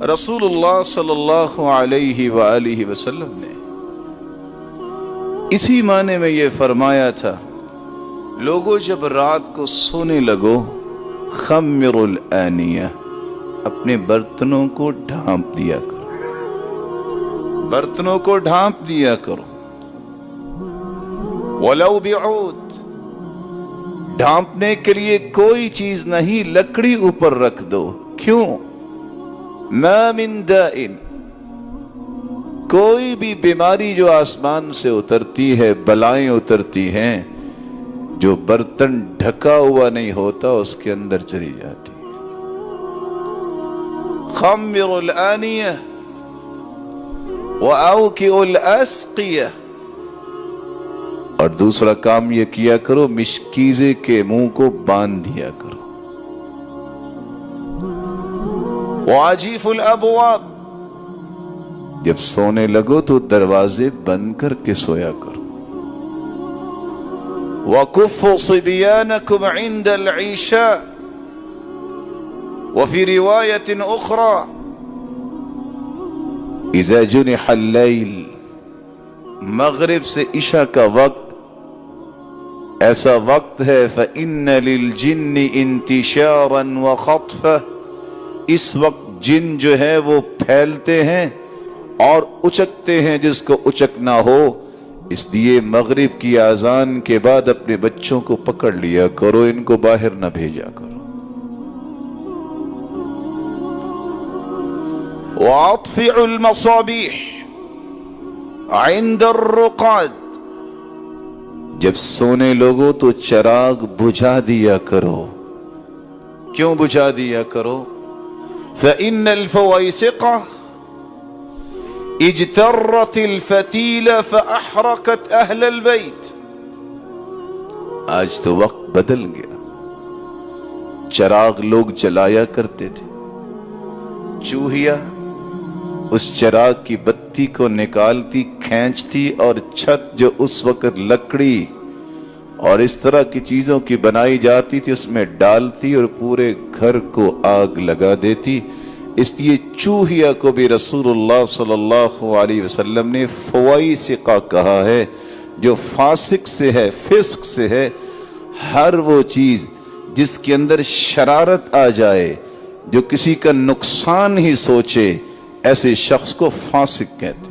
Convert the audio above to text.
रसूलुल्लाह सल्लल्लाहु अलैहि वआलिहि वसल्लम ने इसी माने में ये फरमाया था, लोगों जब रात को सोने लगो, खम्मिरुल आनिया, अपने बर्तनों को ढांप दिया करो, बर्तनों को ढांप दिया करो। वलौ बिऊद, ढांपने के लिए कोई चीज नहीं, लकड़ी ऊपर रख दो। क्यों? मा मिन दाइन, कोई भी बीमारी जो आसमान से उतरती है, बलाएं उतरती हैं, जो बर्तन ढका हुआ नहीं होता उसके अंदर चली जाती है। खम्मिरुल आनिया व औकिउल अस्किया, और दूसरा काम ये किया करो, मिशकीजे के मुंह को बांध दिया करो। वाजिफुल अबवाब, जब सोने लगो तो दरवाजे बंद करके सोया करो। वकुफ़्फु सिबियानकुम इंदल ईशा वफी रिवायतिन उखरा इज़ा जुनिहल लैल, मगरिब से इशा का वक्त ऐसा वक्त है, फ़इन्न लिल जिन्नि इंतिशारन व ख़त्फ़ा, इस वक्त जिन जो है वो फैलते हैं और उचकते हैं जिसको उचकना हो। इसलिए मगरिब की आजान के बाद अपने बच्चों को पकड़ लिया करो, इनको बाहर न भेजा करो। वात्फ़िउल मसाबीह इंदर रुक़ाद, जब सोने लगो तो चराग बुझा दिया करो। क्यों बुझा दिया करो? फ़इन्नल फ़वाइसिक़ा इज्तर्रतिल फ़तीला फ़अहरक़त अहलल बैत, आज तो वक्त बदल गया। चराग लोग जलाया करते थे, चूहिया उस चराग की बत्ती को निकालती, खींचती और छत जो उस वक्त लकड़ी और इस तरह की चीजों की बनाई जाती थी उसमें डालती और पूरे घर को आग लगा देती। इसलिए चूहिया को भी रसूलुल्लाह सल्लल्लाहु अलैहि वसल्लम ने फ़वाइसिक़ा कहा है, जो फासिक से है, फिस्क से है। हर वो चीज जिसके अंदर शरारत आ जाए, जो किसी का नुकसान ही सोचे, ऐसे शख्स को फासिक कहते हैं।